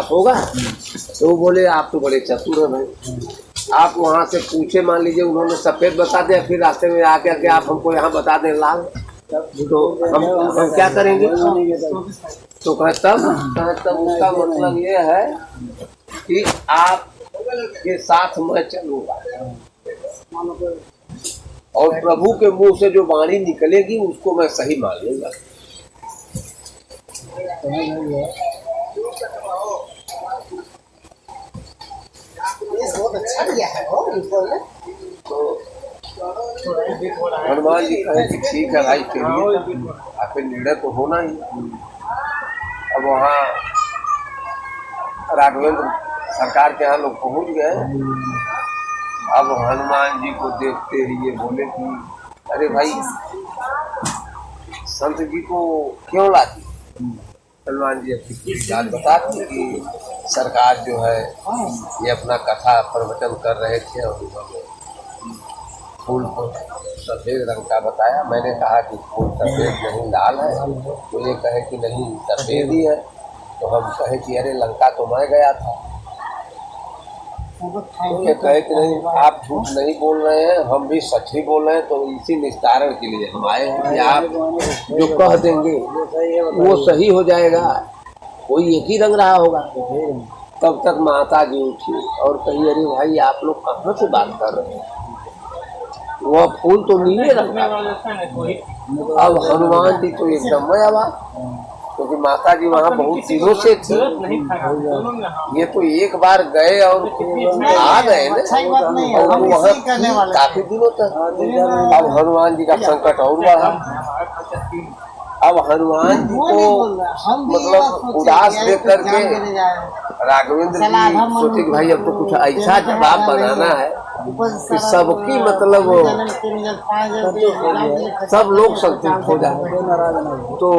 पास होगा? तो वो बोले आप तो बड़े चतुर हैं भाई, आप वहाँ से पूछे, मान लीजिए उन्होंने सफ़ेद बता दिया, फिर रास्ते में आकर के आप हमको यहाँ बता दें लाल, तो हम क्या करेंगे? तो कहे तब उसका मतलब ये है कि आप के साथ मैं चलूँगा और प्रभु के मुंह से जो वाणी निकलेगी उसको मैं सही मान लूँगा। बहुत अच्छा दिया है तो हनुमान जी कहे कि ठीक है भाई, चलिए आखिर निर्णय तो होना ही। अब वहाँ राघवेंद्र सरकार के यहाँ लोग पहुँच गए। अब हनुमान जी को देखते ही ये बोले कि अरे भाई संत जी को क्यों लाती? हनुमान जी अपनी बात बताती कि सरकार जो है ये अपना कथा प्रवचन कर रहे थे और उन्होंने फूल को सफ़ेद रंग का बताया। मैंने कहा कि फूल सफ़ेद नहीं लाल है, तो ये कहे कि नहीं सफ़ेद ही है। तो हम कहे कि अरे लंका तो मैं गया था, तो ये कहे कि नहीं आप झूठ नहीं बोल रहे हैं, हम भी सच ही बोल रहे हैं। तो इसी निस्तारण के लिए हम आए हैं कि आप जो कह देंगे वो सही हो जाएगा, कोई एक ही रंग रहा होगा। तब तक माता जी उठी और कही अरे भाई आप लोग कहाँ से बात कर रहे हैं, वह फूल तो नीले रंग का। अब हनुमान जी तो एकदम मैं आवाज, क्योंकि माता जी वहाँ बहुत दिनों से थी, ये तो एक बार गए और आ गए ना, और वो वहाँ काफी दिनों तक। अब हनुमान जी का संकट और बढ़ा। अब हनुमान जी को मतलब उदास देख करके राघवेंद्र जी सोचे कि भाई अब तो कुछ ऐसा जवाब बनाना है कि सबकी मतलब सब लोग संतुष्ट हो जाए। तो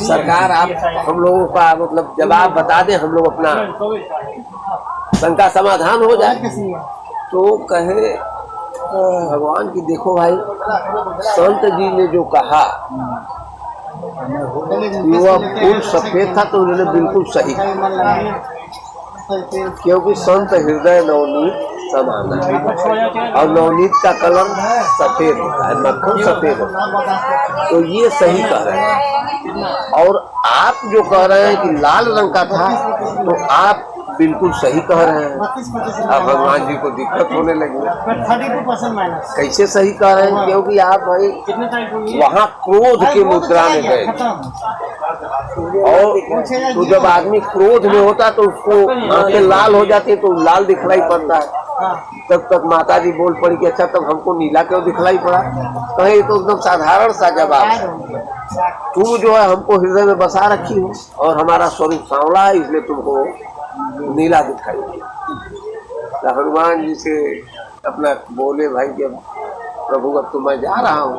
सरकार आप हम लोगों का मतलब जवाब बता दें, हम लोग अपना शंका समाधान हो जाए। तो कहे भगवान की देखो भाई संत जी ने जो कहा वह फूल सफेद था तो उन्होंने बिल्कुल सही कहा, क्योंकि संत हृदय नवनीत समान है और नवनीत का कलर सफेद होता है, मक्खन सफेद होता है। तो ये सही कह रहे हैं। और आप जो कह रहे हैं कि लाल रंग का था, तो आप बिल्कुल सही कह रहे हैं। अब भगवान जी को दिक्कत होने लगी, कैसे सही कह रहे हैं? क्योंकि आप भाई वहाँ क्रोध की मुद्रा में गए, और तो जब आदमी क्रोध में होता तो उसको आंखें लाल हो जाती है, तो लाल दिखलाई पड़ता है। तब तक माता जी बोल पड़ी कि अच्छा तब हमको नीला क्यों दिखलाई पड़ा? कहे तो एकदम साधारण सा जवाब है, तू जो है हमको हृदय में बसा रखी हो और हमारा स्वरूप सांवला है, इसलिए तुमको नीला दिखाई दिया। तो हनुमान जी से अपना बोले भाई कि प्रभु अब तो मैं जा रहा हूँ।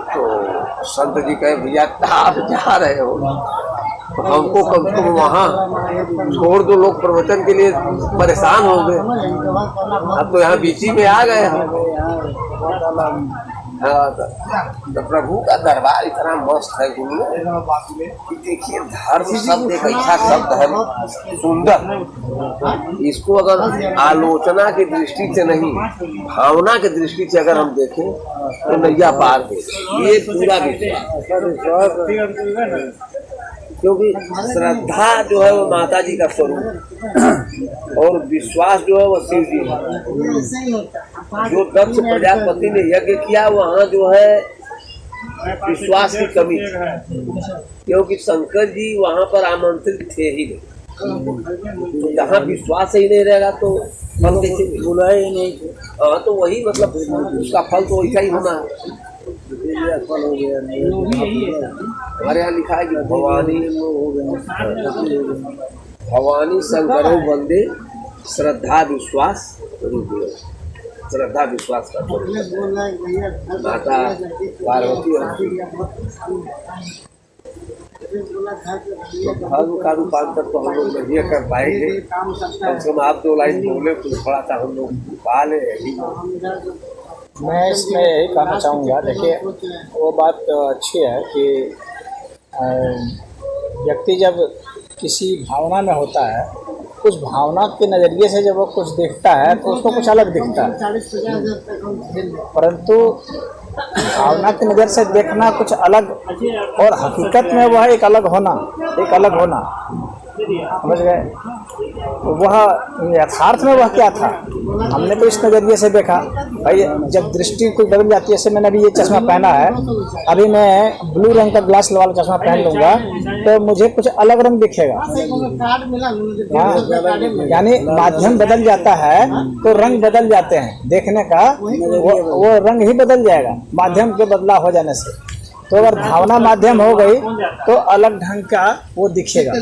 तो संत जी कहे भैया आप जा रहे हो तो हमको कम से कम वहाँ छोड़ दो, लोग प्रवचन के लिए परेशान हो गए। अब तो यहाँ बीच में आ गए हम। हाँ, तो प्रभु का दरबार इतना मस्त है कि देखिए धर्म शब्द एक ऐसा शब्द है सुंदर, इसको अगर आलोचना की दृष्टि से नहीं भावना की दृष्टि से अगर हम देखें तो नैया पार हो ये पूरा विश्वास। क्योंकि श्रद्धा जो है वो माता जी का स्वरूप और विश्वास जो है वो शिव जी है। जो दक्ष प्रजापति ने यज्ञ किया वहाँ जो है विश्वास की कमी थी, क्योंकि शंकर जी वहाँ पर आमंत्रित थे ही नहीं। तो जहाँ विश्वास ही नहीं रहेगा तो फल कैसे बुलाए ही नहीं। हाँ, तो वही मतलब उसका फल तो वैसा ही होना है। हमारे यहाँ लिखा है कि भवानी शंकरो वंदे श्रद्धा विश्वास रूप। श्रद्धा विश्वास का माता पार्वती और धर्म का रूपांतर तो हम लोग नहीं कर पाएंगे। कम से कम आप 2 लाइन बोले तो थोड़ा सा हम लोग पा ले। मैं इसमें यही कहना चाहूँगा, देखिए वो बात अच्छी है कि व्यक्ति जब किसी भावना में होता है, उस भावना के नज़रिए से जब वो कुछ देखता है तो उसको कुछ अलग दिखता है, परंतु भावना की नज़र से देखना कुछ अलग और हकीकत में वह एक अलग होना, समझ गए। तो वह यथार्थ में वह क्या था, हमने तो इस नज़रिए से देखा। भाई जब दृष्टि कुछ बदल जाती है, जैसे मैंने अभी ये चश्मा पहना है, अभी मैं ब्लू रंग का ग्लास वाला चश्मा पहन लूँगा तो मुझे कुछ अलग रंग दिखेगा। यानी माध्यम बदल जाता है तो रंग बदल जाते हैं, देखने का वो रंग ही बदल जाएगा माध्यम के बदलाव हो जाने से। तो अगर भावना माध्यम हो गई तो अलग ढंग का वो दिखेगा,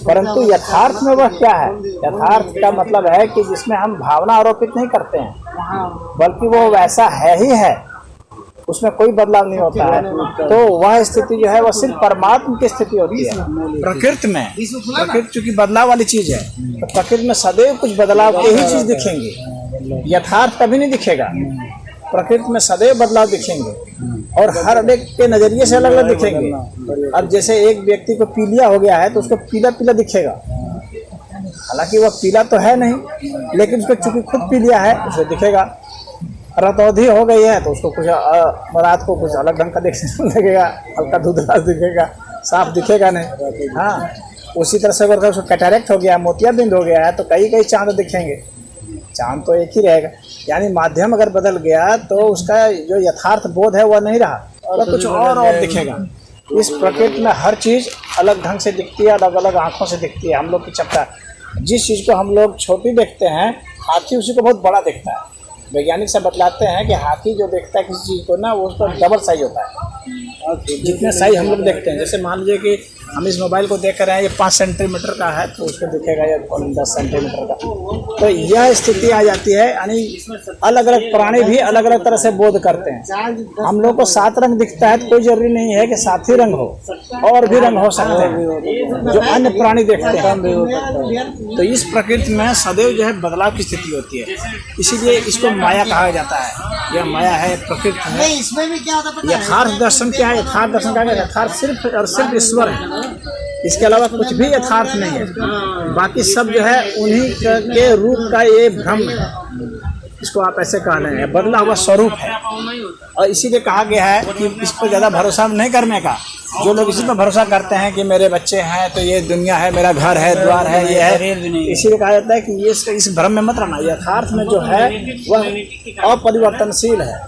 परंतु यथार्थ में वह क्या है, यथार्थ का मतलब है कि जिसमें हम भावना आरोपित नहीं करते हैं, बल्कि वो वैसा है ही है, उसमें कोई बदलाव नहीं होता है। तो वह स्थिति जो है वह सिर्फ परमात्मा की स्थिति होती है। प्रकृति में, प्रकृति चूंकि बदलाव वाली चीज है, तो प्रकृति में सदैव कुछ बदलाव के ही चीज दिखेंगे, यथार्थ कभी नहीं दिखेगा। प्रकृति में सदैव बदलाव दिखेंगे और हर एक के नज़रिए से अलग अलग दिखेंगे। अब जैसे एक व्यक्ति को पीलिया हो गया है तो उसको पीला पीला दिखेगा, हालांकि वह पीला तो है नहीं, लेकिन उसको चूंकि खुद पीलिया है उसे दिखेगा। रतौंधी हो गई है तो उसको कुछ रात को कुछ अलग ढंग का देखने लगेगा, हल्का धुंधला दिखेगा, साफ दिखेगा नहीं। हाँ, उसी तरह से अगर उसको कैटरेक्ट हो गया, मोतियाबिंद हो गया है तो कई कई चांद दिखेंगे, चांद तो एक ही रहेगा। यानी माध्यम अगर बदल गया तो उसका जो यथार्थ बोध है वह नहीं रहा, तो कुछ और दिखेगा। इस प्रकृति में हर चीज़ अलग ढंग से दिखती है, अलग अलग आँखों से दिखती है। हम लोग की चपटा, जिस चीज़ को हम लोग छोटी देखते हैं, हाथी उसी को बहुत बड़ा देखता है। वैज्ञानिक से बतलाते हैं कि हाथी जो देखता है किसी चीज़ को ना, वो उसका डबल साइज होता है जितने साइज हम लोग देखते हैं। जैसे मान लीजिए कि हम इस मोबाइल को देख रहे हैं, ये 5 सेंटीमीटर का है तो उसको दिखेगा ये 10 सेंटीमीटर का। तो यह स्थिति आ जाती है, यानी अलग अलग प्राणी भी अलग अलग तरह से बोध करते हैं। हम लोग को 7 रंग दिखता है तो कोई जरूरी नहीं है कि 7 ही रंग हो, और भी रंग हो सकते हैं जो अन्य प्राणी देखते हैं। तो इस प्रकृति में सदैव जो है बदलाव की स्थिति होती है, इसीलिए इसको माया कहा जाता है। यह माया है, प्रकृति है। इसमें भी क्या होता है? यथार्थ दर्शन क्या है? यथार्थ दर्शन क्या है? यथार्थ सिर्फ और सिर्फ ईश्वर है, इसके अलावा कुछ भी यथार्थ नहीं है। बाकी सब जो है उन्हीं के रूप का ये भ्रम है, इसको आप ऐसे कह रहे हैं, बदला हुआ स्वरूप है। और इसीलिए कहा गया है कि इस पर ज़्यादा भरोसा नहीं करने का। जो लोग इसी पर भरोसा करते हैं कि मेरे बच्चे हैं तो ये दुनिया है, मेरा घर है, द्वार है, ये है, इसीलिए कहा जाता है कि ये इस भ्रम में मत रहना। यथार्थ में जो है वह अपरिवर्तनशील है,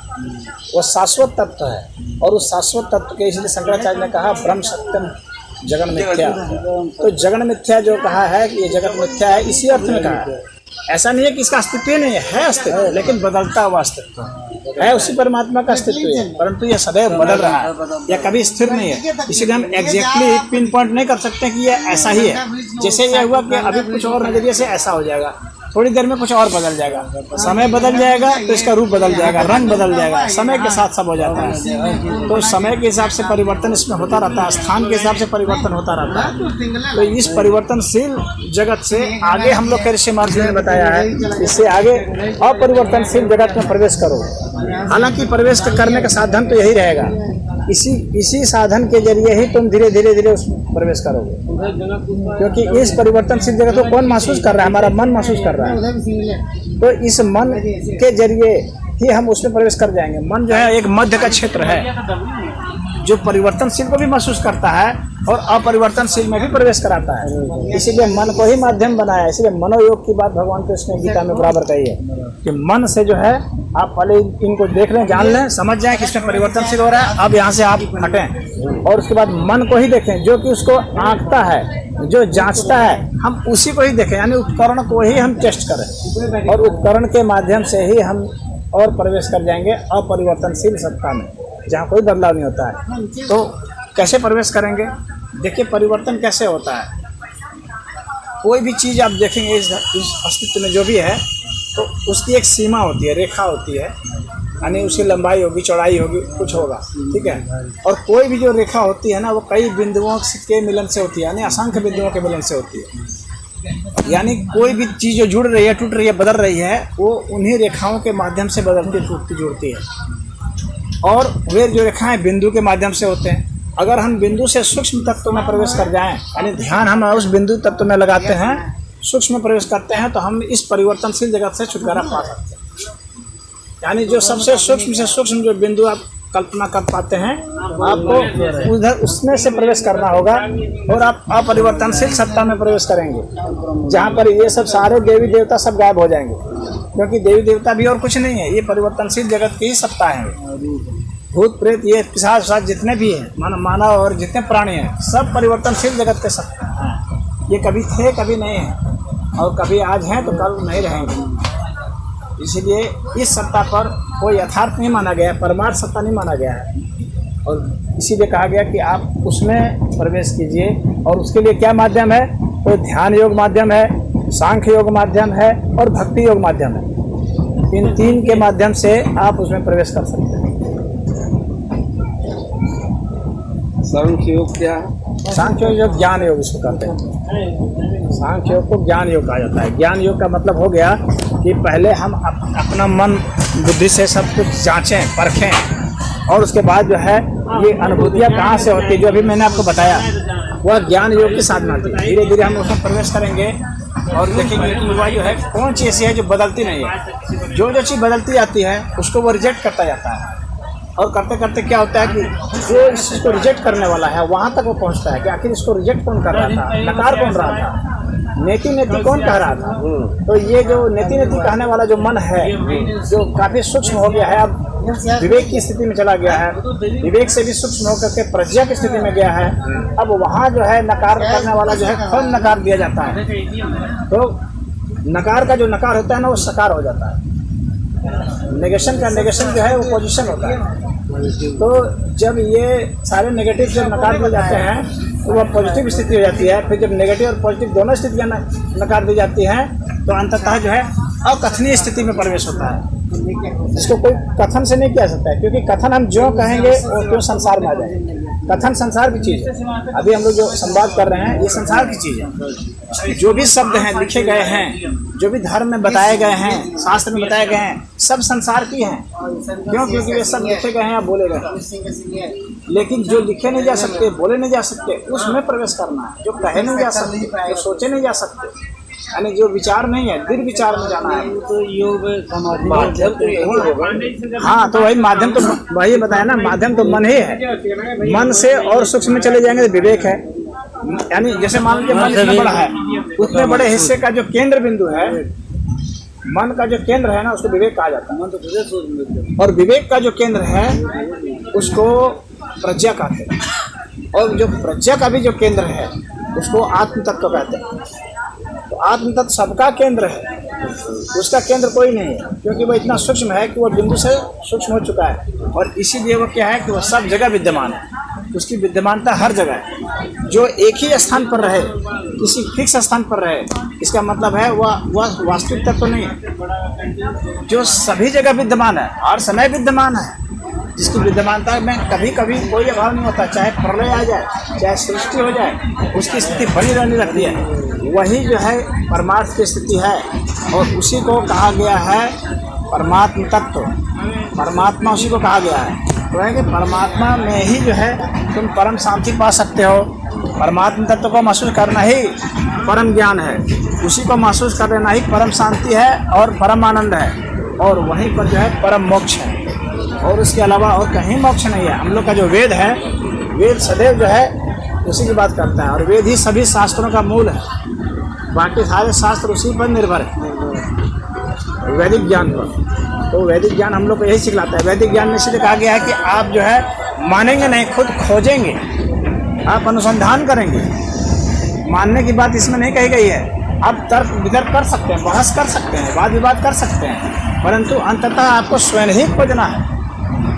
वह शाश्वत तत्व है, और उस शाश्वत तत्व के इसलिए शंकराचार्य ने कहा ब्रह्म सत्यम जगन मिथ्या। तो जगन मिथ्या जो कहा है कि ये जगत मिथ्या है, इसी अर्थ में कहा है। ऐसा नहीं है कि इसका अस्तित्व नहीं है, अस्तित्व, लेकिन बदलता हुआ अस्तित्व है, उसी परमात्मा का अस्तित्व है, परंतु यह सदैव बदल रहा है, यह कभी स्थिर नहीं है। इसीलिए हम एग्जैक्टली पिन पॉइंट नहीं कर सकते कि यह ऐसा ही है। जैसे यह हुआ कि अभी कुछ और नजरिए से ऐसा हो जाएगा, थोड़ी देर में कुछ और बदल जाएगा, समय बदल जाएगा तो इसका रूप बदल जाएगा, रंग बदल जाएगा, समय के साथ सब हो जाता है। तो समय के हिसाब से परिवर्तन इसमें होता रहता है, स्थान के हिसाब से परिवर्तन होता रहता है। तो इस परिवर्तनशील जगत से आगे हम लोग के ऋषि महर्षि ने बताया है, इससे आगे अपरिवर्तनशील जगत में प्रवेश करो। हालांकि प्रवेश करने का साधन तो यही रहेगा, इसी साधन के जरिए ही तुम धीरे धीरे उसमें प्रवेश करोगे, क्योंकि इस परिवर्तनशील जगत को कौन महसूस कर रहा है? हमारा मन महसूस कर रहा है। तो इस मन के जरिए ही हम उसमें प्रवेश कर जाएंगे। मन जो है एक मध्य का क्षेत्र है, जो परिवर्तनशील को भी महसूस करता है और अपरिवर्तनशील में भी प्रवेश कराता है। इसीलिए मन को ही माध्यम बनाया। इसलिए मनोयोग की बात भगवान कृष्ण ने गीता में बराबर कही है कि मन से जो है आप पहले इनको देख लें, जान लें, समझ जाएं कि इसमें परिवर्तनशील हो रहा है, अब यहाँ से आप हटें और उसके बाद मन को ही देखें, जो कि उसको आंकता है, जो जांचता है, हम उसी को ही देखें, यानी उपकरण को ही हम टेस्ट करें, और उपकरण के माध्यम से ही हम और प्रवेश कर जाएंगे अपरिवर्तनशील सत्ता में, जहाँ कोई बदलाव नहीं होता है। तो कैसे प्रवेश करेंगे? देखिए परिवर्तन कैसे होता है। कोई भी चीज़ आप देखेंगे इस अस्तित्व में जो भी है, तो उसकी एक सीमा होती है, रेखा होती है, यानी उसकी लंबाई होगी, चौड़ाई होगी, कुछ होगा, ठीक है। और कोई भी जो रेखा होती है ना, वो कई बिंदुओं के मिलन से होती है, यानी असंख्य बिंदुओं के मिलन से होती है। यानी कोई भी चीज़ जो जुड़ रही है, टूट रही है, बदल रही है, वो उन्हीं रेखाओं के माध्यम से बदलती, टूटती, जुड़ती है। और वे जो रेखाएं बिंदु के माध्यम से होते हैं, अगर हम बिंदु से सूक्ष्म तत्व में प्रवेश कर जाएं, यानी ध्यान हम उस बिंदु तत्व में लगाते हैं, सूक्ष्म में प्रवेश करते हैं, तो हम इस परिवर्तनशील जगत से छुटकारा पा सकते हैं। यानी जो सबसे सूक्ष्म से सूक्ष्म जो बिंदु आप कल्पना कर पाते हैं, आपको उधर उसमें से प्रवेश करना होगा और आप अपरिवर्तनशील सत्ता में प्रवेश करेंगे, जहाँ पर ये सब सारे देवी देवता सब गायब हो जाएंगे, क्योंकि देवी देवता भी और कुछ नहीं है, ये परिवर्तनशील जगत की ही सत्ता है। भूत प्रेत ये पिशाच विशाच जितने भी हैं, मानव और जितने प्राणी हैं, सब परिवर्तनशील जगत के सत्ता हैं। ये कभी थे कभी नहीं हैं, और कभी आज हैं तो कल नहीं रहेंगे। इसलिए इस सत्ता पर कोई यथार्थ नहीं माना गया है, परमार्थ सत्ता नहीं माना गया है, और इसीलिए कहा गया कि आप उसमें प्रवेश कीजिए। और उसके लिए क्या माध्यम है? कोई ध्यान योग माध्यम है, सांख्य योग माध्यम है और भक्ति योग माध्यम है। इन तीन के माध्यम से आप उसमें प्रवेश कर सकते हैं। सांख्य योग क्या है? सांख्य योग ज्ञान योग इसको कहते हैं। सांख्य योग को ज्ञान योग कहा जाता है। ज्ञान योग का मतलब हो गया कि पहले हम अपना मन बुद्धि से सब कुछ जांचें, परखें, और उसके बाद जो है ये अनुभूतियाँ कहाँ से होती है, जो अभी मैंने आपको बताया, वह ज्ञान योग की साधना थी। धीरे धीरे हम उसमें प्रवेश करेंगे और देखेंगे कि वह जो है कौन चीज़ ऐसी है जो बदलती नहीं है। जो जो चीज़ बदलती आती है उसको वो रिजेक्ट करता जाता है, और करते करते क्या होता है कि जो इस चीज़ को रिजेक्ट करने वाला है वहाँ तक वो पहुँचता है कि आखिर इसको रिजेक्ट कौन कर रहा था, नकार कौन रहा था, नेति नेति कौन कह रहा था। तो ये जो नेति नेति कहने वाला जो मन है, जो काफ़ी सूक्ष्म हो गया है, अब विवेक की स्थिति में चला गया है, विवेक से भी सूक्ष्म होकर के प्रज्ञा की स्थिति में गया है, अब वहाँ जो है नकार करने वाला जो है फल नकार दिया जाता है। तो नकार का जो नकार होता है ना, वो सकार हो जाता है। नेगेशन का नेगेशन जो है वो पोजीशन होता है। तो जब ये सारे नेगेटिव जब नकार दिए जाते हैं तो वह पॉजिटिव स्थिति हो जाती है। फिर जब नेगेटिव और पॉजिटिव दोनों स्थितियाँ नकार दी जाती हैं तो अंततः जो है अकथनीय स्थिति में प्रवेश होता है, जिसको कोई कथन से नहीं किया सकता है, क्योंकि कथन हम जो कहेंगे वो क्यों संसार में आ जाए। कथन संसार की चीज़ है। अभी हम लोग जो संवाद कर रहे हैं ये संसार की चीज़ है। जो भी शब्द हैं लिखे गए हैं, जो भी धर्म में बताए गए हैं, शास्त्र में बताए गए हैं, सब संसार की हैं। क्यों? क्योंकि वे सब लिखे गए हैं या बोले गए हैं। लेकिन जो लिखे नहीं जा सकते, बोले नहीं जा सकते, उसमें प्रवेश करना है। जो कहे नहीं जा सकते, जो सोचे नहीं जा सकते, यानी जो विचार नहीं है, दिल विचार में जाना है, तो योग माध्यम तो यही होगा। हाँ, तो वही माध्यम, तो वही बताया ना, माध्यम तो मन ही है। मन से और सूक्ष्म में चले जाएंगे तो विवेक है। यानी जैसे मान लीजिए मन इतना बड़ा है, उतने बड़े हिस्से का जो केंद्र बिंदु है, मन का जो केंद्र है ना, उसको विवेक कहा जाता है। और विवेक का जो केंद्र है उसको प्रज्ञा कहते हैं। और जो प्रज्ञा का भी जो केंद्र है उसको आत्म तत्व कहते हैं। तो आत्म तत्व सबका केंद्र है, उसका केंद्र कोई नहीं है, क्योंकि वह इतना सूक्ष्म है कि वह बिंदु से सूक्ष्म हो चुका है। और इसीलिए वह क्या है कि वह सब जगह विद्यमान है, उसकी विद्यमानता हर जगह है। जो एक ही स्थान पर रहे, किसी फिक्स स्थान पर रहे, इसका मतलब है वह वास्तविक तत्व तो नहीं है। जो सभी जगह विद्यमान है, हर समय विद्यमान है, जिसकी विद्यमानता में कभी कभी कोई अभाव नहीं होता, चाहे प्रलय आ जाए, चाहे सृष्टि हो जाए, उसकी स्थिति बनी रहने लगती है। वही जो है परमार्थ की स्थिति है, और उसी को कहा गया है परमात्म तत्व। परमात्मा उसी को कहा गया है। तो है कि परमात्मा में ही जो है तुम परम शांति पा सकते हो। परमात्म तत्व को महसूस करना ही परम ज्ञान है, उसी को महसूस कर लेना ही परम शांति है और परम आनंद है, और वहीं पर जो है परम मोक्ष है। और उसके अलावा और कहीं मोक्ष नहीं है। हम लोग का जो वेद है, वेद सदैव जो है उसी की बात करता है, और वेद ही सभी शास्त्रों का मूल है। बाकी सारे शास्त्र उसी पर निर्भर है, वैदिक ज्ञान पर। तो वैदिक ज्ञान हम लोग को यही सिखलाता है। वैदिक ज्ञान में इसलिए कहा गया है कि आप जो है मानेंगे नहीं, खुद खोजेंगे, आप अनुसंधान करेंगे। मानने की बात इसमें नहीं कही गई है। आप तर्क वितर्क कर सकते हैं, बहस कर सकते हैं, वाद विवाद कर सकते हैं, परंतु अंततः आपको स्वयं ही खोजना है,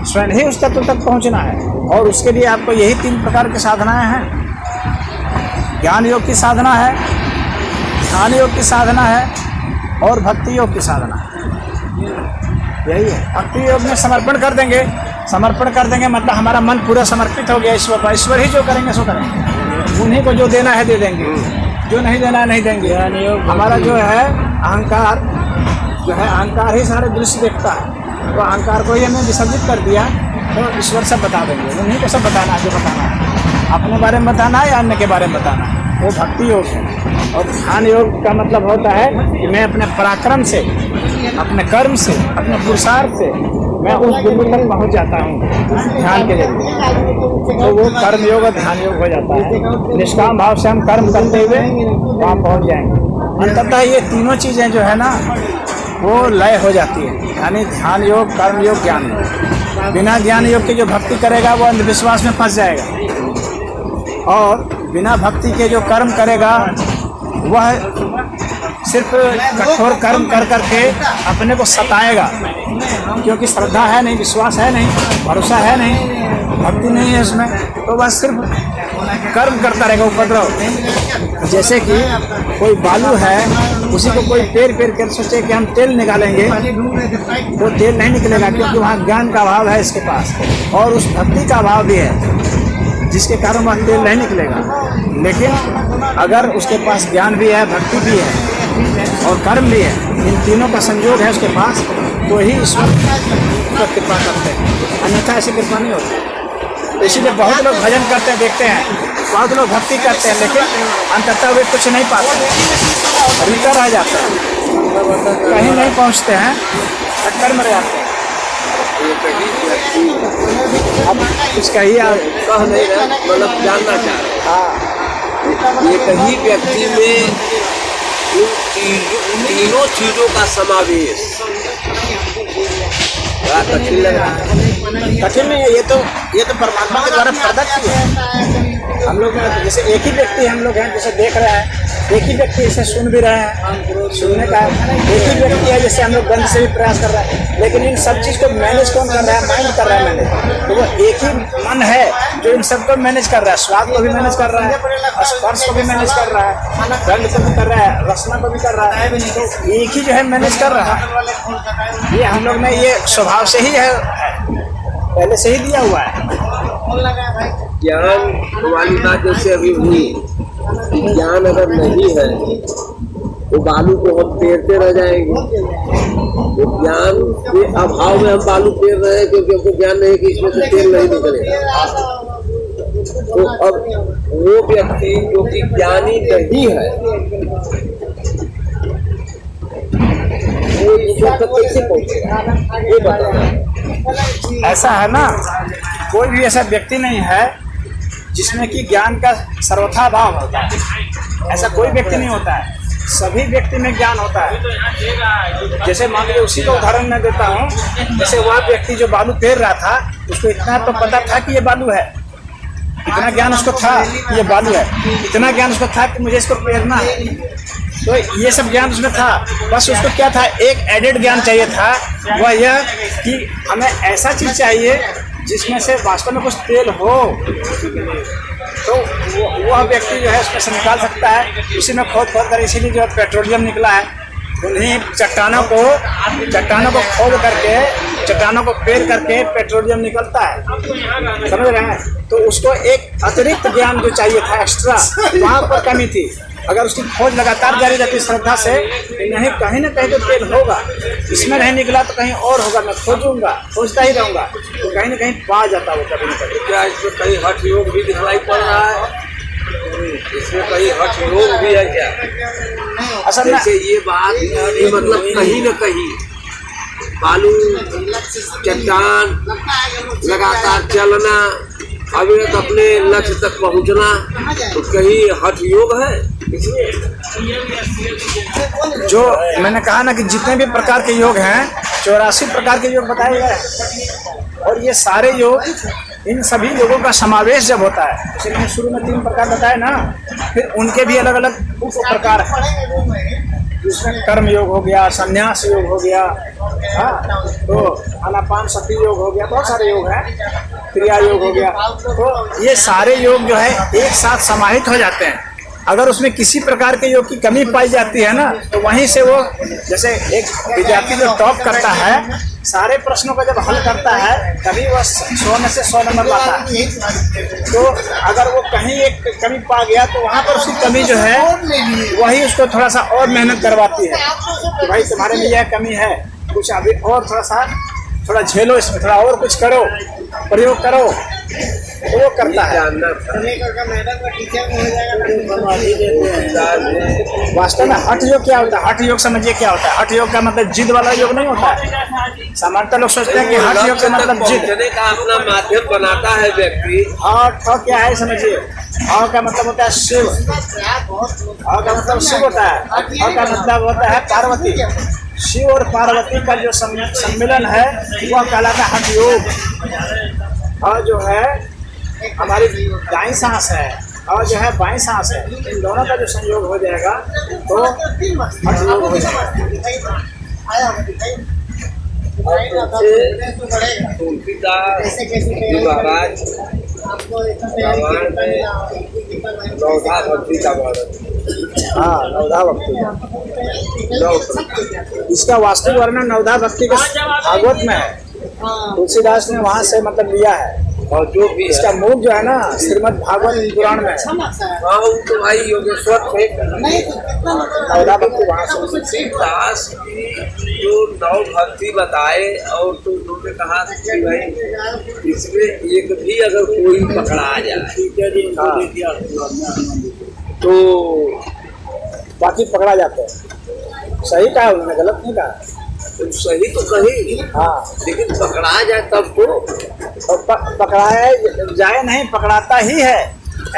स्वयं ही उस तत्व तक पहुंचना है। और उसके लिए आपको यही 3 प्रकार की साधनाएं हैं। ज्ञान योग की साधना है, ध्यान योग की साधना है, और भक्ति योग की साधना है। यही है। भक्ति योग में समर्पण कर देंगे। समर्पण कर देंगे मतलब हमारा मन पूरा समर्पित हो गया ईश्वर पर। ईश्वर ही जो करेंगे सो करेंगे, उन्हीं को जो देना है दे देंगे, जो नहीं देना है नहीं देंगे। हमारा जो है अहंकार, जो है अहंकार ही सारे दृश्य देखता है, तो अहंकार को ही हमने विसर्जित कर दिया। तो ईश्वर सब बता देंगे, उन्हीं को सब बताना है जो बताना है। अपने बारे में बताना है या अन्य के बारे में बताना है, वो भक्ति योग है। और ध्यान योग का मतलब होता है कि मैं अपने पराक्रम से, अपने कर्म से, अपने पुरुषार्थ से मैं उस बिंदु तक पहुंच जाता हूँ ध्यान के जरिए, तो वो कर्म योग और ध्यान योग हो जाता है। निष्काम भाव से हम कर्म करते हुए वहाँ पहुँच जाएंगे। अंततः ये तीनों चीज़ें जो है ना वो लय हो जाती है, यानी ध्यान योग, कर्म योग, ज्ञान योग। बिना ज्ञान योग के जो भक्ति करेगा वो अंधविश्वास में फंस जाएगा, और बिना भक्ति के जो कर्म करेगा वह सिर्फ कठोर कर्म कर करके अपने को सताएगा, क्योंकि श्रद्धा है नहीं, विश्वास है नहीं, भरोसा है नहीं, भक्ति नहीं है उसमें, तो वह सिर्फ कर्म करता रहेगा, उपद्रव। जैसे कि कोई बालू है, उसी को कोई पेर कर सोचे कि हम तेल निकालेंगे, वो तेल नहीं निकलेगा, क्योंकि वहाँ ज्ञान का अभाव है इसके पास, और उस भक्ति का अभाव भी है जिसके कारण वह तेल नहीं निकलेगा। लेकिन अगर उसके पास ज्ञान भी है, भक्ति भी है और कर्म भी है, इन तीनों का संयोग है उसके पास, तो ही ईश्वर पर कृपा करते हैं, अन्यथा ऐसी कृपा नहीं होती। तो इसीलिए बहुत लोग भजन करते हैं, देखते हैं, बहुत लोग भक्ति करते हैं, लेकिन अंततः वे कुछ नहीं पाते, भीतर रह जाते हैं, कहीं नहीं पहुँचते हैं, चक्कर में रह जाते हैं। अब कुछ कहिए आप। कह नहीं रहे, मतलब जानना चाह रहे। हाँ, ये कहीं व्यक्ति में तीनों चीजों का समावेश बड़ा कठिन लग रहा है। कठिन नहीं है, ये तो परमात्मा के द्वारा प्रदत्त है। हम लोग जैसे एक ही व्यक्ति हम लोग हैं, जैसे देख रहे हैं, एक ही व्यक्ति इसे सुन भी रहे हैं, सुनने का एक ही व्यक्ति है, जैसे हम लोग गंध से भी प्रयास कर रहे हैं, लेकिन इन सब चीज़ को मैनेज कौन कर रहा है? माइंड कर रहा है मैनेज। तो वो एक ही मन है जो इन सबको मैनेज कर रहा है, स्वाद को भी मैनेज कर रहा है, स्पर्श को भी मैनेज कर रहा है, गंध को भी कर रहा है, रसना को भी कर रहा है, तो एक ही जो है मैनेज कर रहा है। ये हम लोग में ये स्वभाव से ही है, पहले से ही दिया हुआ है। ज्ञान वाली बात जैसे अभी हुई, ज्ञान अगर नहीं है तो बालू को हम फेरते रह जाएंगे। तो ज्ञान के अभाव में हम बालू फेर रहे हैं, क्योंकि हमको ज्ञान नहीं कि इसमें से तेल नहीं निकलेगा। तो अब वो व्यक्ति जो कि ज्ञानी नहीं है, वो ईश्वर तक कैसे पहुंचेगा, ये बताना। ऐसा है ना, कोई भी ऐसा व्यक्ति नहीं है जिसमें कि ज्ञान का सर्वथा भाव होता है, ऐसा कोई व्यक्ति नहीं होता है। सभी व्यक्ति में ज्ञान होता है। जैसे मान लीजिए उसी का उदाहरण मैं देता हूँ, जैसे वह व्यक्ति जो बालू फेर रहा था, उसको इतना तो पता था कि ये बालू है, इतना ज्ञान उसको था कि ये बालू है, इतना ज्ञान उसको था कि मुझे इसको फेरना है, तो ये सब ज्ञान उसमें था। बस उसको क्या था, एक एडेड ज्ञान चाहिए था, वह यह कि हमें ऐसा चीज़ चाहिए जिसमें से वास्तव में कुछ तेल हो, तो वह व्यक्ति जो है उसमें से निकाल सकता है। उसी में खोद कर, इसीलिए जो पेट्रोलियम निकला है, उन्हीं चट्टानों को खोद करके, चट्टानों को पेर करके पेट्रोलियम निकलता है, समझ रहे हैं? तो उसको एक अतिरिक्त ज्ञान जो चाहिए था, एक्स्ट्रा, वहाँ पर कमी थी। अगर उसकी खोज लगातार जारी रहती श्रद्धा से, नहीं कहीं ना कहीं तो तेल होगा, इसमें नहीं निकला तो कहीं और होगा, मैं खोजूंगा, खोजता ही रहूंगा, तो कहीं ना कहीं पा जाता वो कभी ना कभी। क्या इसमें कहीं हठ योग भी दिखलाई पड़ रहा है? इसमें कहीं हठ योग भी है क्या? असल में जैसे ये बात, ये मतलब कहीं न कहीं बालू, चट्टान, लगातार चलना, अविरत अपने लक्ष्य तक पहुंचना, तो कहीं हठ योग है? जो मैंने कहा ना कि जितने भी प्रकार के योग हैं, 84 प्रकार के योग बताए गए हैं, और ये सारे योग, इन सभी योगों का समावेश जब होता है, जैसे मैंने शुरू में 3 प्रकार बताए ना, फिर उनके भी अलग अलग उप प्रकार हैं, जिसमें कर्म योग हो गया, संन्यास योग हो गया, हाँ, तो आनापान सती योग हो गया, बहुत सारे योग हैं, क्रिया योग हो गया। तो ये सारे योग जो है एक साथ समाहित हो जाते हैं। अगर उसमें किसी प्रकार के योग की कमी पाई जाती है ना, तो वहीं से वो, जैसे एक विद्यार्थी जो टॉप करता है, सारे प्रश्नों का जब हल करता है, तभी वह 100 में से 100 नंबर पाता है। तो अगर वो कहीं एक कमी पा गया, तो वहाँ पर उसकी कमी जो है वही उसको थोड़ा सा और मेहनत करवाती है कि भाई तुम्हारे में यह कमी है, कुछ अभी और थोड़ा सा थोड़ा झेलो इसमें, थोड़ा और कुछ करो, प्रयोग करो, तो वो करता है। जानना था। वास्तव में हठ योग क्या होता है? हठ योग समझिए क्या होता है। हठ योग का मतलब जिद वाला योग नहीं होता है। सामान्यतः लोग सोचते हैं कि हठ योग का मतलब जिद। पहुंचने का अपना माध्यम बनाता है व्यक्ति। हठ क्या है समझिए। ह का मतलब होता है शिव, ह का मतलब शिव होता है, ह का मतलब होता है पार्वती। शिव और पार्वती का जो सम्मिलन है वह कहलाता है हठ योग। और जो है हमारी दाईं सांस है और जो है बाईं सांस है, इन दोनों का जो संयोग हो जाएगा तो हठ योग हो जाएगा। तुलसीदास जी महाराज रामायण में नवधा भक्ति का वर्णन। हाँ, नवधा भक्ति, इसका वास्तविक वर्णन नवधा भक्ति के भागवत में है। तुलसीदास ने वहाँ से मतलब लिया है। और जो भी इसका मूल जो है ना श्रीमद् भागवत पुराण में है। हाँ, वो तो भाई योगेश्वर थे। नवधा भक्ति वहाँ से। तुलसीदास की जो नव भक्ति बताए और तो उन्होंने कहा कि भाई इसमें एक भी अगर कोई पकड़ा जाए तो बाकी पकड़ा जाता है। सही कहा उन्होंने, गलत नहीं कहा। तो सही तो कही, हाँ, लेकिन पकड़ा जाए तब तो। और पकड़ाया जाए नहीं, पकड़ाता ही है।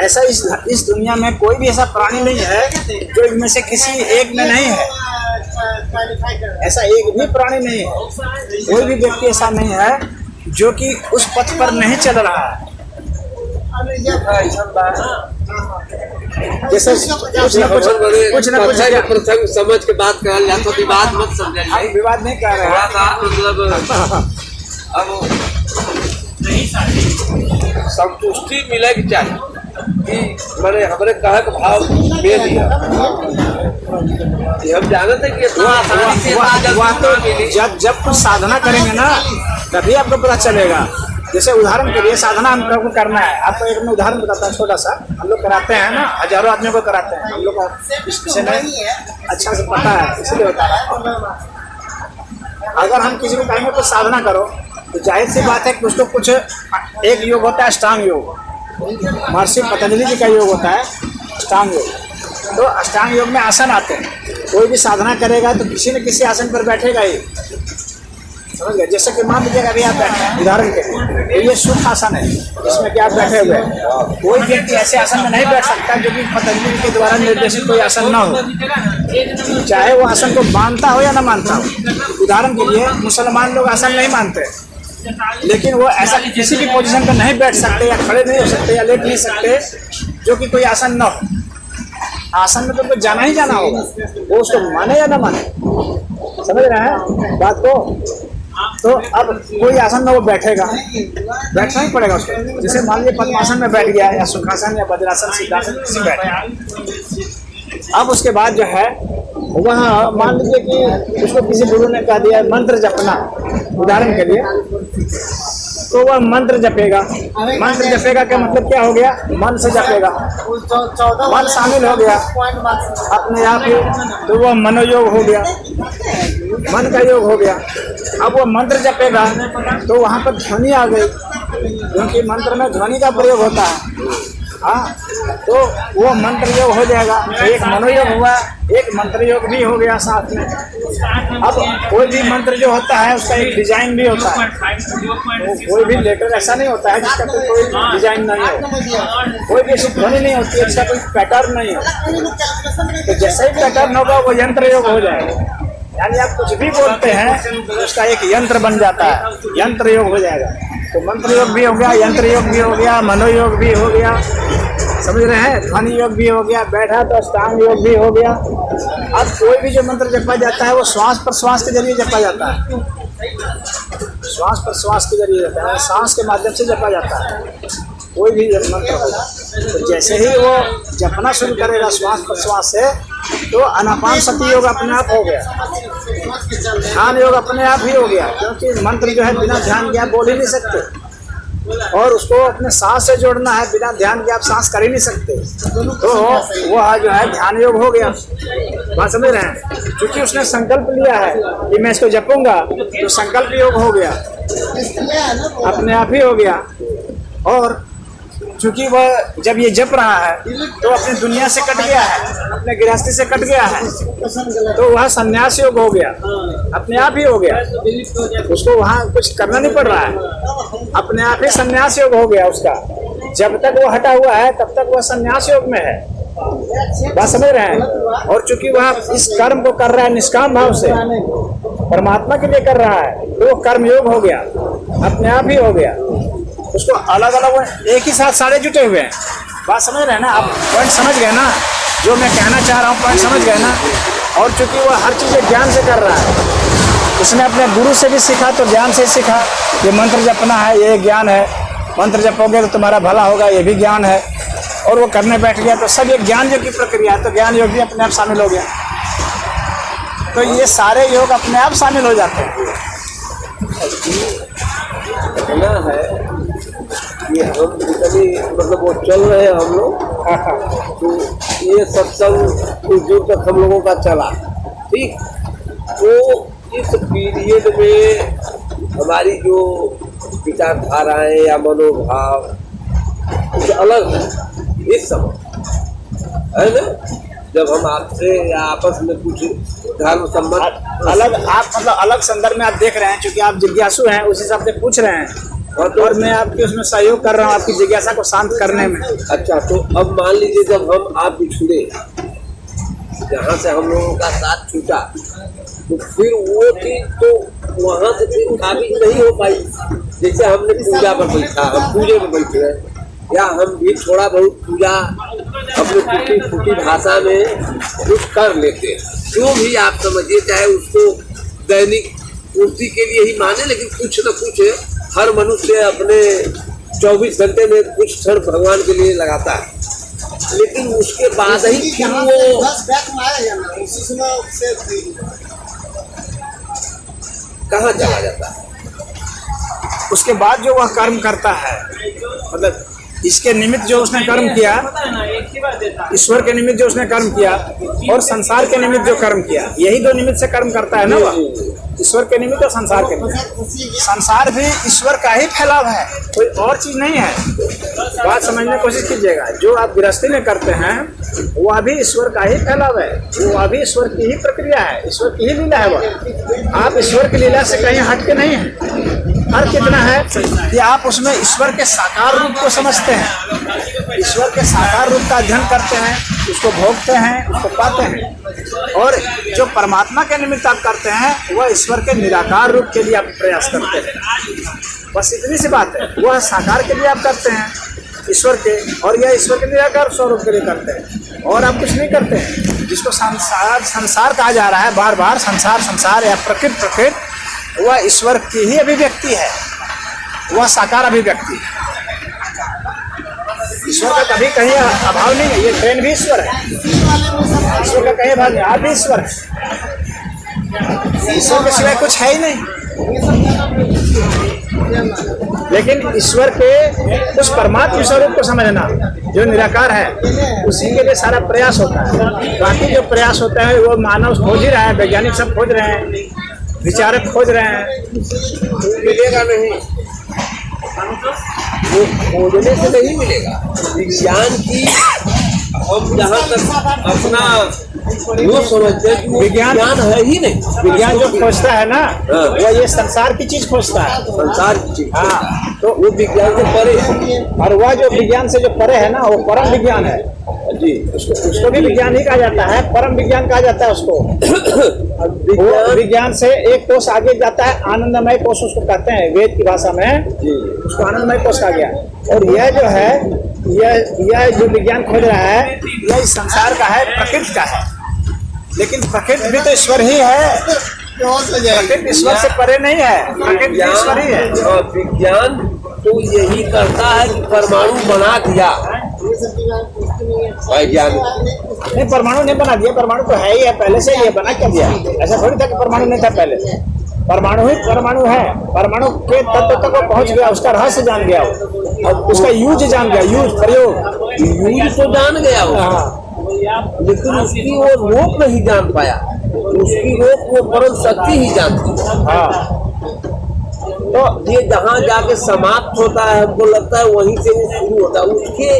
ऐसा इस दुनिया में कोई भी ऐसा प्राणी नहीं है जो इनमें से किसी एक में नहीं है। ऐसा एक भी प्राणी नहीं है, कोई भी व्यक्ति ऐसा नहीं है जो कि उस पथ पर नहीं चल रहा है। जैसे कुछ न कुछ प्रसंग समझ के बात कर लिया तो विवाद मत समझ। हम विवाद नहीं कर रहे थोड़ा हैं। सा मतलब अब संतुष्टि मिले कि चाहिए कि मैंने हमारे कहा का भाव दे दिया। हम जानते हैं कि इतना आसानी से तो जब कुछ साधना करेंगे ना तभी आपको पता चलेगा। जैसे उदाहरण के लिए साधना हमको करना है, आपको एक मैं उदाहरण बताता हूँ छोटा सा। हम लोग कराते हैं ना, हजारों आदमियों को कराते हैं। हम लोग का विषय में अच्छा से पता है, इसलिए होता है। अगर हम किसी को कहेंगे तो साधना करो तो जाहिर सी बात है कि उसको कुछ एक योग होता है अष्टांग योग। महर्षि पतंजलि जी का योग होता है अष्टांग योग। तो अष्टांग योग में आसन आते हैं। कोई भी साधना करेगा तो किसी न किसी आसन पर बैठेगा ही, समझ गए। जैसे कि मान लीजिएगा अभी आप बैठे हैं उदाहरण के लिए, तो ये सुख आसन है जिसमें कि आप बैठे हुए हैं। कोई व्यक्ति ऐसे आसन में नहीं बैठ सकता जो कि पतंजलि के द्वारा निर्देशित कोई आसन ना हो, चाहे वो आसन को मानता हो या ना मानता हो। उदाहरण के लिए मुसलमान लोग आसन नहीं मानते, लेकिन वो ऐसा किसी भी पोजीशन पर नहीं बैठ सकते या खड़े नहीं हो सकते या लेट नहीं सकते जो कि कोई आसन ना हो। आसन में तो जाना ही जाना होगा, वो उसको माने या ना माने। समझ रहे हैं बात को? तो अब कोई आसन में वो बैठेगा, बैठना ही पड़ेगा उसको। जैसे मान लीजिए पद्मासन में बैठ गया या सुखासन या वज्रासन सिद्धासन किसी में बैठ। अब उसके बाद जो है वह मान लीजिए कि उसको किसी गुरु ने कह दिया मंत्र जपना उदाहरण के लिए, तो वह मंत्र जपेगा। मंत्र जपेगा का मतलब क्या हो गया? मन से जपेगा, मन शामिल हो गया अपने आप ही, तो वह मनोयोग हो गया, मन का योग हो गया। अब वो मंत्र जपेगा तो वहाँ पर ध्वनि आ गई, क्योंकि मंत्र में ध्वनि का प्रयोग होता है। हाँ, तो वो मंत्र योग हो जाएगा। तो एक मनोयोग हुआ, एक मंत्र योग भी हो गया साथ में। अब कोई भी मंत्र जो होता है उसका एक डिजाइन भी होता है। तो कोई भी लेटर ऐसा नहीं होता है जिसका कोई डिजाइन नहीं हो, कोई भी ऐसी ध्वनि नहीं होती है जिसका कोई पैटर्न नहीं हो। तो जैसे ही पैटर्न होगा वो यंत्र योग हो जाएगा। यानी आप कुछ भी बोलते हैं तो उसका एक यंत्र बन जाता है, यंत्र योग हो जाएगा। तो मंत्र योग भी हो गया, यंत्र योग भी हो गया, मनोयोग भी हो गया, समझ रहे हैं, ध्वनि योग भी हो गया, बैठा तो अष्टांग योग भी हो गया। अब कोई भी जो मंत्र जपा जाता है वो श्वास प्रश्वास के जरिए जपा जाता है, श्वास प्रश्वास के जरिए जाता है, सांस के माध्यम से जपा जाता है कोई भी मंत्र होगा। तो जैसे ही वो जपना शुरू करेगा श्वास प्रश्वास से, तो अनापान सती योग अपने आप हो गया, ध्यान योग अपने आप ही हो गया, क्योंकि मंत्र जो है बिना ध्यान के आप बोल ही नहीं सकते, और उसको अपने सांस से जोड़ना है, बिना ध्यान के आप सांस कर ही नहीं सकते। तो वो जो है ध्यान योग हो गया। बात समझ रहे हैं? क्योंकि उसने संकल्प लिया है कि मैं इसको जपूंगा, तो संकल्प योग हो गया। अपने आप ही हो गया। और चूंकि वह जब ये जप रहा है तो अपनी दुनिया से कट गया है, अपने गृहस्थी से कट गया है, तो वह संन्यास योग हो गया, अपने आप ही हो गया, उसको वहाँ कुछ करना नहीं पड़ रहा है, अपने आप ही संन्यास योग हो गया उसका। जब तक वो हटा हुआ है तब तक वह संन्यास योग में है, बात समझ रहे हैं। और चूंकि वह इस कर्म को कर रहा है निष्काम भाव से, परमात्मा के लिए कर रहा है, तो वो कर्म योग हो गया, अपने आप ही हो गया। उसको अलग अलग एक ही साथ सारे जुटे हुए हैं, बात समझ रहे हैं ना आप, पॉइंट समझ गए ना जो मैं कहना चाह रहा हूँ, पॉइंट समझ गए ना। और चूंकि वह हर चीज़ ज्ञान से कर रहा है, उसने अपने गुरु से भी सीखा तो ज्ञान से सीखा, ये मंत्र जपना है ये ज्ञान है, मंत्र जपोगे तो तुम्हारा भला होगा ये भी ज्ञान है, और वो करने बैठ गया तो सब एक ज्ञान योग की प्रक्रिया है, तो ज्ञान योग भी अपने आप शामिल हो गया। तो ये सारे योग अपने आप शामिल हो जाते हैं। कहना है कि हम जितनी मतलब वो चल रहे हैं हम लोग, तो ये सत्संग कुछ दूर तक हम लोगों का चला, ठीक। तो इस पीरियड में हमारी जो विचारधाराएं या मनोभाव कुछ अलग है इस समय, है ना। जब हम आपसे या आपस में कुछ धर्म संबंध अलग, आप मतलब अलग संदर्भ में आप देख रहे हैं, क्योंकि आप जिज्ञासु हैं उस हिसाब से पूछ रहे हैं, और मैं आपके उसमें सहयोग कर रहा हूँ आपकी जिज्ञासा को शांत करने में। अच्छा, तो अब मान लीजिए जब हम आप बिछुड़े, जहाँ से हम लोगों का साथ छूटा, तो फिर वो चीज तो वहाँ से फिर काबिज नहीं हो पाई। जैसे हमने पूजा पर बैठा, हम पूजे में बैठे हैं, या हम भी थोड़ा बहुत पूजा अपनी टूटी फूटी भाषा में कुछ कर लेते हैं, जो भी आप समझिए, चाहे उसको दैनिक पूर्ति के लिए ही माने, लेकिन कुछ न कुछ हर मनुष्य अपने 24 घंटे में कुछ क्षण भगवान के लिए लगाता है। लेकिन उसके बाद ही फिर वो कहाँ चला जाता है। उसके बाद जो वह कर्म करता है, मतलब इसके निमित्त जो उसने कर्म किया, ईश्वर के निमित्त जो उसने कर्म किया और संसार के निमित्त जो कर्म किया, यही दो निमित्त से कर्म करता है ना वह, ईश्वर के निमित्त और संसार के निमित्त। संसार भी ईश्वर का ही फैलाव है, कोई और चीज नहीं है। बात समझने की कोशिश कीजिएगा, जो आप गृहस्थी में करते हैं वह भी ईश्वर का ही फैलाव है, वह भी ईश्वर की ही प्रक्रिया है, ईश्वर की ही लीला है वह। आप ईश्वर की लीला से कहीं हट के नहीं है। फर्क कितना है कि आप उसमें ईश्वर के साकार रूप को समझते हैं, ईश्वर के साकार रूप का अध्ययन करते हैं, उसको भोगते हैं, उसको पाते हैं। और जो परमात्मा के निमित्त आप करते हैं वह ईश्वर के निराकार रूप के लिए आप प्रयास करते हैं। बस इतनी सी बात है। वह साकार के लिए आप करते हैं ईश्वर के, और यह ईश्वर के निराकार स्वरूप के लिए करते हैं, और आप कुछ नहीं करते हैं। जिसको संसार कहा जा रहा है बार बार, संसार या प्रकृति, वह ईश्वर की ही अभिव्यक्ति है, वह साकार अभिव्यक्ति है। ईश्वर का कभी कहीं अभाव नहीं है। ये ट्रेन भी ईश्वर है, ईश्वर का कहीं भाग नहीं, आप भी ईश्वर है। ईश्वर के सिवाय कुछ है ही नहीं। लेकिन ईश्वर के उस परमात्मा स्वरूप को समझना जो निराकार है, उसी के लिए सारा प्रयास होता है। बाकी जो प्रयास होता है वो मानव खोज ही रहा है, वैज्ञानिक सब खोज रहे हैं, विचारक खोज रहे हैं, मिलेगा नहीं, वो खोजने से नहीं मिलेगा। विज्ञान की हम जहाँ तक अपना वो समझते हैं कि विज्ञान है ही नहीं। विज्ञान जो खोजता है ना, वो ये संसार की चीज खोजता है, संसार की चीज। हाँ, तो वो विज्ञान से परे है, और वह जो विज्ञान से जो परे है ना, वो परम विज्ञान है जी। उसको भी विज्ञान ही कहा जाता है, परम विज्ञान कहा जाता है उसको। विज्ञान से एक कोष आगे जाता है, आनंदमय कोष उसको कहते हैं वेद की भाषा में, उसको आनंदमय कोष कहा गया। और यह जो है, यह जो विज्ञान खोज रहा है, यह इस संसार का है, प्रकृति का है। लेकिन प्रकृति भी तो ईश्वर ही है, प्रकृति ईश्वर से परे नहीं है, प्रकृति ईश्वर ही है। विज्ञान तो यही करता है कि परमाणु बना दिया, वैज्ञानिक नहीं, परमाणु नहीं बना दिया, परमाणु तो है ही है, पहले से ही है, बना क्या दिया। ऐसा थोड़ी था कि परमाणु नहीं था पहले, परमाणु ही परमाणु है। परमाणु के तत्व तक वो पहुंच गया, उसका रहस्य जान गया, और उसका यूज जान गया, यूज प्रयोग, यूज तो जान गया वो, लेकिन उसकी वो रूप नहीं जान पाया। उसकी रूप वो परम शक्ति ही जानती। हाँ, तो ये जहाँ जाके समाप्त होता है हमको लगता है वहीं से वो शुरू होता है। उसके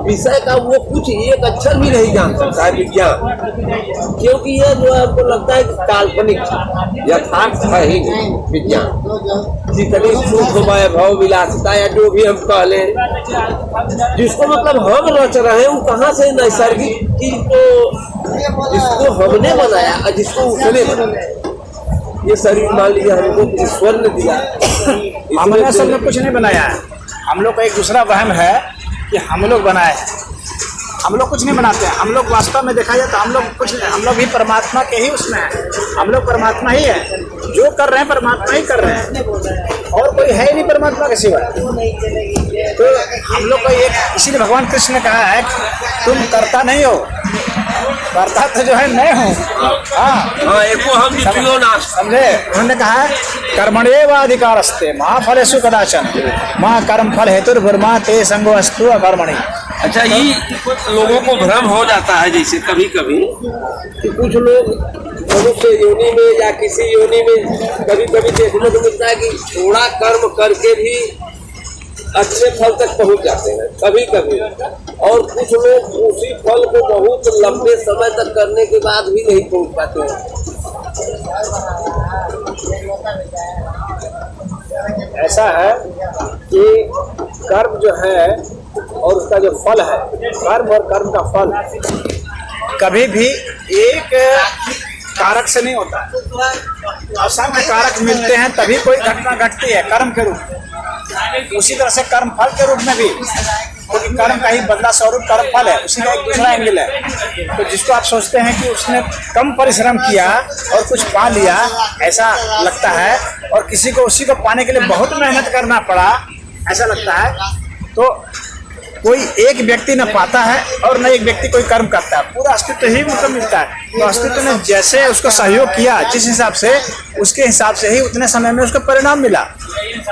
विषय का वो कुछ एक अक्षर भी नहीं जान सकता है विज्ञान, क्योंकि ये जो है हमको लगता है कि काल्पनिक यथार्थ है ही नहीं विज्ञान। जितनी सुख वैभव विलासिता या जो भी हम कह लें, जिसको मतलब हम रच रहे हैं, वो कहाँ से नैसर्गिक चीज को जिसको हमने बनाया और जिसको उसने बनाया। ये शरीर मान लीजिए हमको ईश्वर ने दिया, हमने असल में कुछ नहीं बनाया है। हम लोग का एक दूसरा वहम है कि हम लोग बनाए हैं। हम लोग कुछ नहीं बनाते हैं। हम लोग वास्तव में देखा जाए तो हम लोग कुछ नहीं, हम लोग भी परमात्मा के ही उसमें हैं। हम लोग परमात्मा ही है, जो कर रहे हैं परमात्मा ही कर रहे हैं, और कोई है ही नहीं परमात्मा के सिवा। तो हम लोग का एक, इसीलिए भगवान कृष्ण ने कहा है कि तुम करता नहीं हो, करता तो जो है मैं हूँ। हाँ, एको हम जितियो ना। समझे? उन्होंने कहा है कर्मण्येव अधिकारस्ते मा फलेषु कदाचन मा कर्म फल हेतुर्भुर्मा ते संगो अस्तु अकर्मणि। अच्छा, ये लोगों को भ्रम हो जाता है जैसे कभी कभी कि कुछ लोग मनुष्य योनि में या किसी योनि में कभी कभी देखने को मिलता है कि थोड़ा कर्म करके भी अच्छे फल तक पहुंच जाते हैं कभी कभी, और कुछ लोग उसी फल को बहुत लंबे समय तक करने के बाद भी नहीं पहुंच पाते हैं। ऐसा है कि कर्म जो है और उसका जो फल है, कर्म और कर्म का फल कभी भी एक कारक से नहीं होता है। असंख्य कारक मिलते हैं तभी कोई घटना घटती है कर्म के रूप में। उसी तरह से कर्म फल के रूप में भी, क्योंकि कर्म का ही बदला स्वरूप कर्म फल है, उसी का एक दूसरा एंगल है। तो जिसको आप सोचते हैं कि उसने कम परिश्रम किया और कुछ पा लिया ऐसा लगता है, और किसी को उसी को पाने के लिए बहुत मेहनत करना पड़ा ऐसा लगता है। तो कोई एक व्यक्ति न पाता है और न एक व्यक्ति कोई कर्म करता है, पूरा अस्तित्व ही मतलब मिलता है। तो अस्तित्व ने जैसे उसको सहयोग किया जिस हिसाब से, उसके हिसाब से ही उतने समय में उसको परिणाम मिला,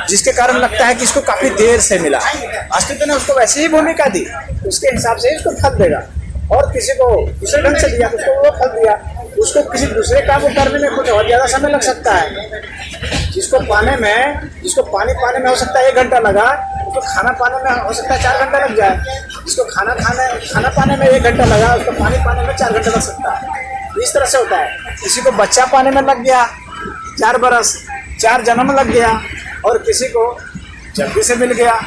जिसके कारण लगता है कि इसको काफी देर से मिला। अस्तित्व ने उसको वैसे ही भूमिका दी, उसके हिसाब से ही उसको फल देगा। और किसी को दूसरे ढंग से दिया तो उसको वो फल दिया। उसको किसी दूसरे काम को करने में कुछ और ज्यादा समय लग सकता है। जिसको पाने में, जिसको पानी पाने में हो सकता है 1 घंटा लगा, उसको खाना पाने में हो सकता है 4 घंटा लग जाए। जिसको खाना पाने में 1 घंटा लगा, उसको पानी पाने में 4 घंटा लग सकता है। इस तरह से होता है। किसी को बच्चा पाने में लग गया 4 बरस, 4 जन्म लग गया, और किसी को जल्दी से मिल गया,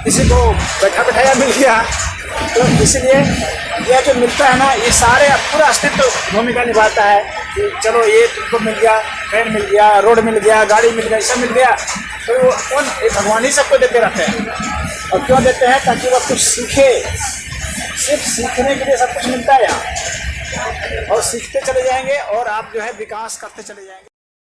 किसी को बैठा बैठाया मिल गया। तो इसलिए यह जो मिलता है ना, ये सारे पूरा अस्तित्व भूमिका निभाता है कि चलो ये तुमको मिल गया, ट्रेन मिल गया, रोड मिल गया, गाड़ी मिल गया, सब मिल गया। तो वो कौन, भगवान ही सबको देते रहते हैं। और क्यों देते हैं? ताकि वह कुछ सीखे। सिर्फ सीखने के लिए सब कुछ मिलता है यहाँ, और सीखते चले जाएंगे और आप जो है विकास करते चले जाएंगे।